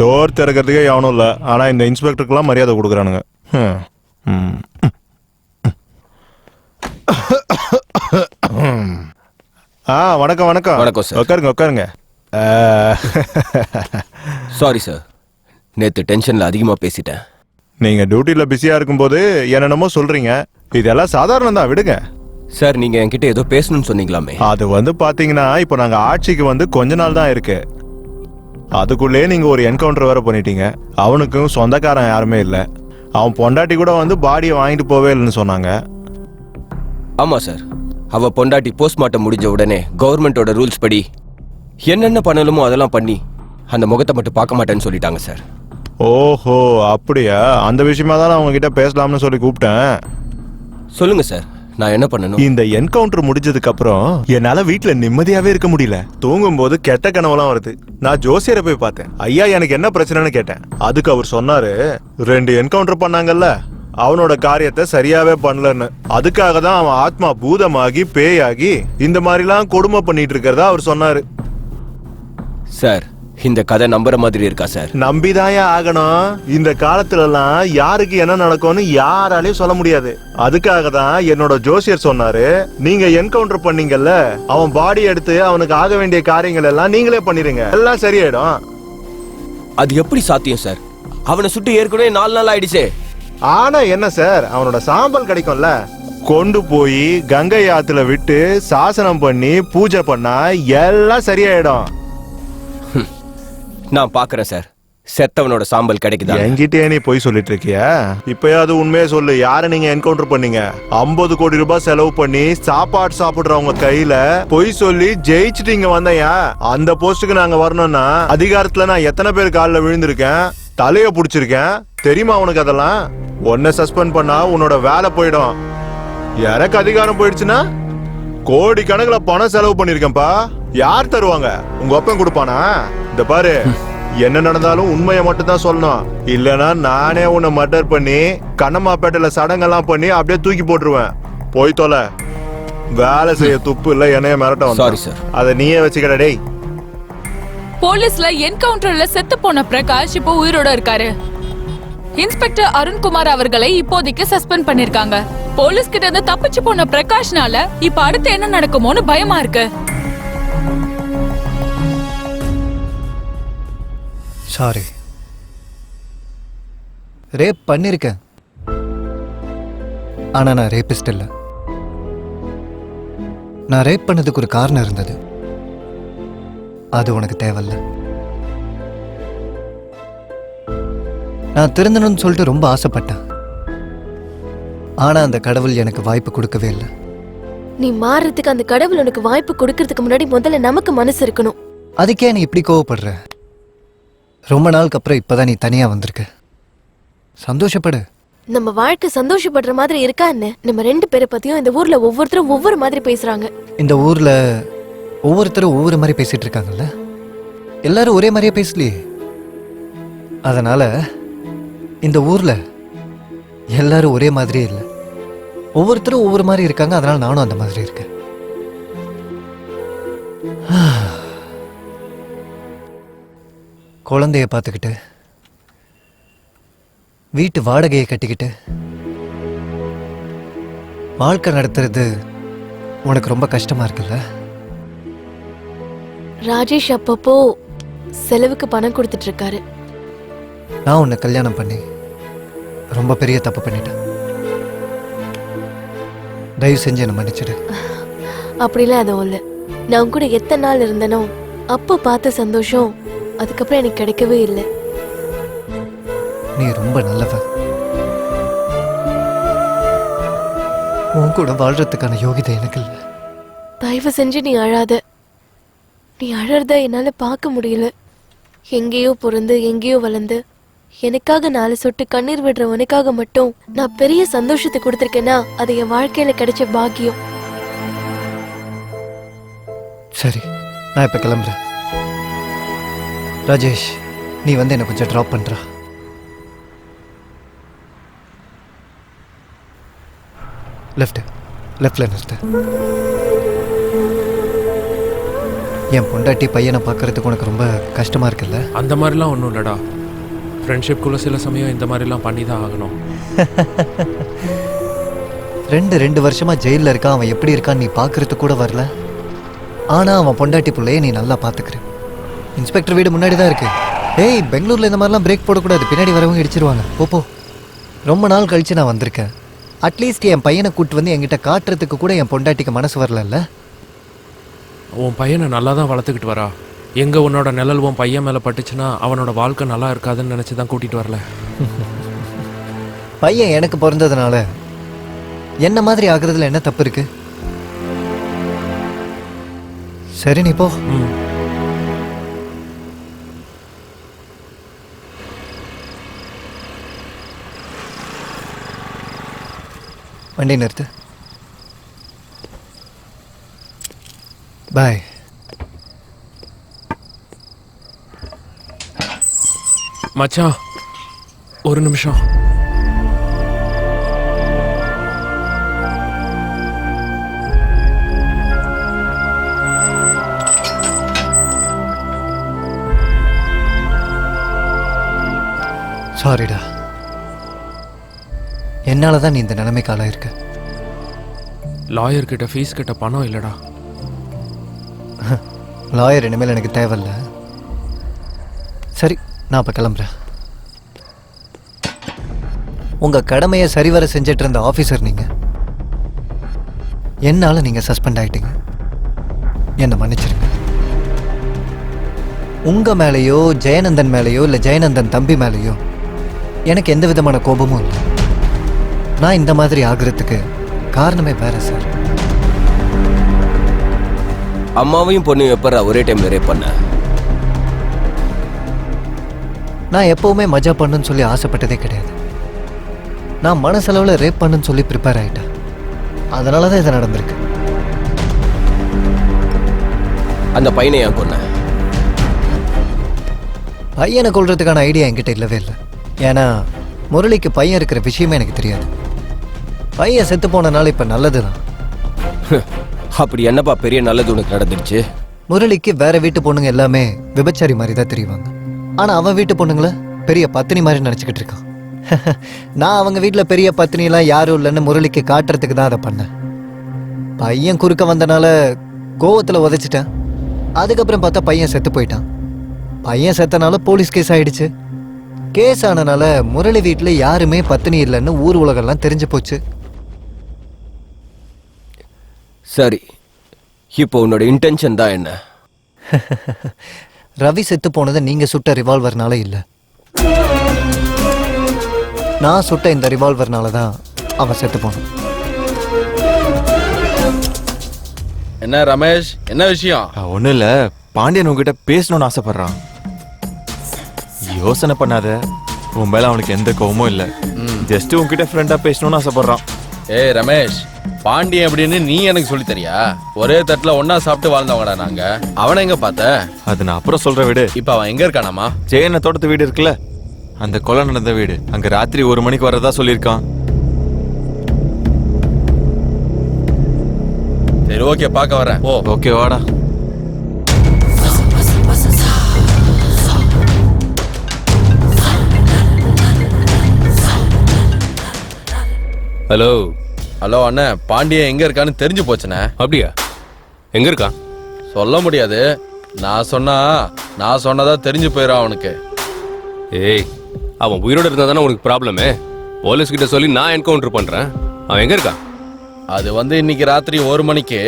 Door திறக்கிறதுக்கே எவனும் இல்லை, ஆனால் இந்த இன்ஸ்பெக்டருக்கெல்லாம் மரியாதை கொடுக்குறானுங்க. வணக்கம் வணக்கம். வணக்கம் சார். உட்காருங்க உட்காருங்க. சாரி சார், நேற்று டென்ஷனில் அதிகமாக பேசிட்டேன். நீங்கள் டியூட்டியில் பிஸியாக இருக்கும்போது என்னென்னமோ சொல்கிறீங்க, இதெல்லாம் சாதாரணம் தான், விடுங்க. சார், நீங்கள் என்கிட்ட ஏதோ பேசணும்னு சொன்னீங்களாமே. அது பார்த்தீங்கன்னா இப்போ நாங்கள் ஆட்சிக்கு கொஞ்ச நாள் தான் இருக்கு. அதுக்குள்ளே நீங்கள் ஒரு என்கவுண்டர் வேற பண்ணிட்டீங்க. அவனுக்கும் சொந்தக்காரன் யாருமே இல்லை. அவன் பொண்டாட்டி கூட பாடியை வாங்கிட்டு போவே இல்லைன்னு சொன்னாங்க. ஆமாம் சார், அவள் பொண்டாட்டி போஸ்ட்மார்ட்டம் முடிஞ்ச உடனே கவர்மெண்ட்டோட ரூல்ஸ் படி என்னென்ன பண்ணலுமோ அதெல்லாம் பண்ணி அந்த முகத்தை மட்டும் பார்க்க மாட்டேன்னு சொல்லிட்டாங்க சார். ஓஹோ, அப்படியா? அந்த விஷயமா தான் நான் உங்ககிட்ட பேசலாம்னு சொல்லி கூப்பிட்டேன். சொல்லுங்க சார், நான் என்ன பண்ணணும்? இந்த என்கவுண்டர் முடிஞ்சதுக்கு அப்புறம் என்னால வீட்டுல நிம்மதியாவே இருக்க முடியல. தூங்கும் போது கெட்ட கனவுலாம் வருது. நான் ஜோசியரை போய் பார்த்தேன். ஐயா, எனக்கு என்ன பிரச்சனைன்னு கேட்டேன். அதுக்கு அவர் சொன்னாரு, 2 என்கவுண்டர் பண்ணாங்கல்ல, அவனோட காரியத்தை சரியாவே பண்ணலன்னு. அதுக்காக தான் அவன் ஆத்மா பூதமாகி பேயாகி இந்த மாதிரிலாம் கொடுமை பண்ணிட்டு இருக்கிறதா அவர் சொன்னாரு. சார், இந்த கதை நம்புற மாதிரி இருக்கா சார்? நம்பிதாயா ஆகணும். இந்த காலத்துல எல்லாம் யாருக்கு என்ன நடக்கும்னு யாராலையும் சொல்ல முடியாது. அதுக்காக தான் என்னோட ஜோசியர் சொன்னாரு, நீங்க என்கவுண்டர் பண்ணீங்கல்ல, அவன் பாடி எடுத்து அவனுக்கு ஆக வேண்டிய காரியங்கள் எல்லாம் நீங்களே பண்ணிருங்க, எல்லாம் சரியாயிடும். அது எப்படி சாத்தியம் சார்? அவனை சுட்டு ஏற்கனவே 4 நாள் ஆயிடுச்சே. ஆனா என்ன சார், அவனோட சாம்பல் கிடைக்கும்ல, கொண்டு போய் கங்கை ஆத்துல விட்டு சாசனம் பண்ணி பூஜை பண்ணா எல்லாம் சரியாயிடும். நான் பாக்குறேன் சார், செத்தவனோட சாம்பல் கிடைக்குதா? என்கிட்டே நீ போய் சொல்லிட்டு இருக்கியா? இப்பயாவது உண்மையே சொல்லு, யார நீங்க என்கவுண்டர் பண்ணீங்க? 50 கோடி ரூபாய் செலவு பண்ணி சாப்பாடு சாப்பிடுறவங்க கையில பொய் சொல்லி ஜெயிச்சுட்டு இங்க வந்தையா? அந்த போஸ்டுக்கு நாங்க வரணும்னா அதிகாரத்துல நான் எத்தனை பேர் காலில் விழுந்திருக்கேன், தலைய புடிச்சிருக்கேன் தெரியுமா உனக்கு? அதெல்லாம் உன்னை சஸ்பெண்ட் பண்ணா உன்னோட வேலை போயிடும். எனக்கு அதிகாரம் போயிடுச்சுன்னா கோடி கணக்குல பணம் செலவு பண்ணிருக்கேன்ப்பா. யார் தருவாங்க? உங்க அப்பன் கொடுப்பானா? இந்த பாரு, என்ன நடந்தாலும் உண்மையை மட்டும் தான் சொல்லணும். இல்லனா நானே உன்னை மர்டர் பண்ணி கண்ணம்மாப்பேட்டையில சடங்கெல்லாம் பண்ணி அப்படியே தூக்கி போட்டுருவேன். போய் தொலை. வேலை செய்ய துப்பு இல்ல, என்னைய மிரட்ட வந்து அதை நீயே வச்சுக்கடா. டேய், போலீஸ்ல என்கவுண்டர்ல செத்து போன பிரகாஷ் இப்போ உயிரோட இருக்காரு. இன்ஸ்பெக்டர் அருண்குமார் அவர்களை இப்போதைக்கு சஸ்பெண்ட் பண்ணிருக்காங்க. போலீஸ் கிட்ட இருந்து தப்பிச்சு போன பிரகாஷ்னால இப்ப அடுத்து என்ன நடக்குமோன்னு பயமா இருக்கு. சாரி, ரேப் பண்ணிருக்கேன், ஆனா நான் ரேபிஸ்ட் இல்ல. நான் ரேப் பண்ணதுக்கு ஒரு காரணம் இருந்தது, அது உனக்கு தேவையில்ல. நான் திருந்தணும்னு சொல்லிட்டு ரொம்ப ஆசைப்பட்டேன், ஆனா அந்த கடவுள் எனக்கு வாய்ப்பு கொடுக்கவே இல்லை. நீ மாறுறதுக்கு அந்த கடவுள் உனக்கு வாய்ப்பு கொடுக்கறதுக்கு முன்னாடி முதல்ல நமக்கு மனசு இருக்கணும். அதுக்கே நீ இப்படி கோவப்படுற? ரொம்ப நாளுக்கு அப்புறம் இப்பதான் நீ தனியா வந்திருக்க, சந்தோஷப்படு. நம்ம வாழ்க்கை சந்தோஷப்படுற மாதிரி இருக்கா என்ன? நம்ம 2 பேரை பத்தியும் இந்த ஊர்ல ஒவ்வொருத்தரும் ஒவ்வொரு மாதிரி பேசுறாங்க. இந்த ஊர்ல ஒவ்வொருத்தரும் ஒவ்வொரு மாதிரி பேசிட்டு இருக்காங்கல்ல, எல்லாரும் ஒரே மாதிரியே பேசலையே. அதனால இந்த ஊர்ல எல்லாரும் ஒரே மாதிரியே இல்லை, ஒவ்வொருத்தரும் ஒவ்வொரு மாதிரி இருக்காங்க. அதனால நானும் அந்த மாதிரி இருக்கேன். குழந்தைய பார்த்துக்கிட்டு, வீட்டு வாடகையை கட்டிக்கிட்டு வாழ்க்கை நடத்துறது உனக்கு ரொம்ப கஷ்டமா இருக்குல்ல? ராஜேஷ் அப்பப்போ செலவுக்கு பணம் கொடுத்துட்டு இருக்காரு. நான் உன்னை கல்யாணம் பண்ணி ரொம்ப பெரிய தப்பு பண்ணிட்டேன். தயவு செஞ்சு என்னை மன்னிச்சிடு. அப்படிலாம் அதுவும் இல்லை. நான் கூட எத்தனை நாள் இருந்தனோ அப்போ பார்த்த சந்தோஷம் அதுக்கப்புறம் எனக்கு கிடைக்கவே இல்லை. நீ ரொம்ப நல்லவ. உன் கூட வாழ்றதுக்கான யோகிதை எனக்கு இல்லை. தயவு செஞ்சு நீ அழாத. நீ அழறத என்னால பார்க்க முடியல. எங்கேயோ பிறந்து எங்கேயோ வளர்ந்து எனக்காக 4 சொட்டு கண்ணீர் விடுற உனக்காக மட்டும் நான் பெரிய சந்தோஷத்தை கொடுத்திருக்கேன்னா அது என் வாழ்க்கையில கிடைச்ச பாக்கியம். சரி, நான் இப்ப கிளம்புறேன். ராஜேஷ், நீ என்னை கொஞ்சம் ட்ராப் பண்றா. லெஃப்ட்ல நிறுத்து. என் பொண்டாட்டி பையனை பார்க்கறதுக்கு உனக்கு ரொம்ப கஷ்டமா இருக்குல்ல? அந்த மாதிரிலாம் ஒன்றும் இல்லைடா. ஃப்ரெண்ட்ஷிப்குள்ளே சில சமயம் இந்த மாதிரிலாம் பண்ணி தான் ஆகணும். 2 வருஷமா ஜெயிலில் இருக்கான். அவன் எப்படி இருக்கான்னு நீ பார்க்கறதுக்கு கூட வரல. ஆனால் அவன் பொண்டாட்டி பிள்ளைய நீ நல்லா பார்த்துக்கிற. இன்ஸ்பெக்டர் வீடு முன்னாடி தான் இருக்கு. ஏய், பெங்களூரில் இந்த மாதிரிலாம் பிரேக் போடக்கூடாது, பின்னாடி வரவங்க இடிச்சிருவாங்க. போ. ரொம்ப நாள் கழிச்சு நான் வந்திருக்கேன். அட்லீஸ்ட் என் பையனை கூட்டு வந்து என்கிட்ட காட்டுறதுக்கு கூட என் பொண்டாட்டிக்கு மனசு வரலல்ல? உன் பையனை நல்லா தான் வளர்த்துக்கிட்டு வரா. எங்கே உன்னோட நிழல் உன் பையன் மேலே பட்டுச்சுன்னா அவனோட வாழ்க்கை நல்லா இருக்காதுன்னு நினச்சி தான் கூட்டிகிட்டு வரல. பையன் எனக்கு பிறந்ததுனால என்ன மாதிரி ஆகுறதுல என்ன தப்பு இருக்கு? சரி, நீ போ. வண்டி நிறுத்து. பாய். மச்சான், ஒரு நிமிஷம். சாரிடா, என்னால தான் நீ இந்த நிலைமைக்கு ஆளாயிருக்க. லாயர்கிட்ட ஃபீஸ் கிட்ட பணம் இல்லைடா. லாயர் இனிமேல் எனக்கு தேவையில்ல. சரி, நான் அப்போ கிளம்புறேன். உங்கள் கடமையை சரிவர செஞ்சிட்டு இருந்த ஆஃபீஸர் நீங்கள். என்னால் நீங்கள் சஸ்பெண்ட் ஆகிட்டீங்க. என்னை மன்னிச்சிருங்க. உங்கள் மேலேயோ ஜெயநந்தன் மேலேயோ இல்லை ஜெயநந்தன் தம்பி மேலேயோ எனக்கு எந்த விதமான கோபமும் இல்லை. நான் இந்த மாதிரி ஆகுறதுக்கு காரணமே வேற சார். அம்மாவையும் பொண்ணையும் எப்பறா ஒரே டைம்ல ரேப் பண்ண? நான் எப்பவுமே மஜா பண்ணுன்னு சொல்லி ஆசைப்பட்டதே கிடையாது. நான் மனசளவில் ரேப் பண்ணுன்னு சொல்லி ப்ரிப்பேர் ஆகிட்டேன். அதனால தான் இது நடந்திருக்கு. அந்த பையனை ஏன் கொன்ன? பையனை கொல்றதுக்கான ஐடியா என்கிட்ட இல்லவே இல்லை. ஏன்னா முரளிக்கு பையன் இருக்கிற விஷயமே எனக்கு தெரியாது. பையன் செத்து போனனால இப்போ நல்லது தான். அப்படி என்னப்பா பெரிய நல்லது உனக்கு நடந்துருச்சு? முரளிக்கு வேற வீட்டு பொண்ணுங்க எல்லாமே விபச்சாரி மாதிரி தான் தெரிவாங்க. ஆனால் அவன் வீட்டு பொண்ணுங்களை பெரிய பத்தினி மாதிரி நினச்சிக்கிட்டு இருக்கான். நான் அவங்க வீட்டில் பெரிய பத்தினிலாம் யாரும் இல்லைன்னு முரளிக்கு காட்டுறதுக்கு தான் அதை பண்ணேன். பையன் குறுக்க வந்தனால கோவத்தில் உதைச்சிட்டேன். அதுக்கப்புறம் பார்த்தா பையன் செத்து போயிட்டான். பையன் செத்தனால போலீஸ் கேஸ் ஆயிடுச்சு. கேஸ் ஆனனால முரளி வீட்டில் யாருமே பத்தினி இல்லைன்னு ஊர் உலகெல்லாம் தெரிஞ்சு போச்சு. சரி, இப்போ உன்னோட இன்டென்ஷன் தான் என்ன? ரவி செத்து போனது நீங்க சுட்ட ரிவால்வர்னால இல்ல. நான் சுட்ட இந்த ரிவால்வர்னால தான் அவன் செத்து போனான். என்ன ரமேஷ், என்ன விஷயம்? ஒன்றும் இல்லை, பாண்டியன் உங்ககிட்ட பேசணும்னு ஆசைப்படுறான். யோசனை பண்ணாத, உன் மேல அவனுக்கு எந்த கோவமும் இல்லை. ஜஸ்ட் உங்ககிட்ட ஃப்ரெண்டா பேசணும்னு ஆசைப்படுறான். ஏய் ரமேஷ், பாண்டியன் அப்படின்னு நீ எனக்கு சொல்லி தரியா? ஒரே தட்டுல ஒன்னா சாப்பிட்டு வாழ்ந்தவங்கடா நாங்க. அவனை எங்க பார்த்த? அது நான் அப்புறம் சொல்ற வீடு. இப்ப அவன் எங்க இருக்கானாமா? ஜெயன தோட்டத்து வீடு இருக்குல்ல, அந்த கொலை நடந்த வீடு. அங்க ராத்திரி 1 மணிக்கு வரதா சொல்லியிருக்கான். சரி, ஓகே, பார்க்க வரேன். ஓ ஓகே, வாடா. ஹலோ. ஹலோ அண்ணே, பாண்டியன் எங்க இருக்கான்னு தெரிஞ்சு போச்சுண்ணே. அப்படியா? எங்க இருக்கான்? சொல்ல முடியாது. நான் சொன்னதா தெரிஞ்சு போயிடும் அவனுக்கு. ஏய், அவன் உயிரோட இருந்தா தானே உனக்கு ப்ராப்ளமே. போலீஸ் கிட்ட சொல்லி நான் என்கவுண்டர் பண்றேன். அவன் எங்க இருக்கான்? அது இன்னைக்கு ராத்திரி 1 மணிக்கு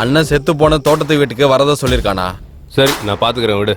அண்ணன் செத்து போன தோட்டத்து வீட்டுக்கு வரதா சொல்லியிருக்கானா? சரி, நான் பாத்துக்கிறேன், விடு.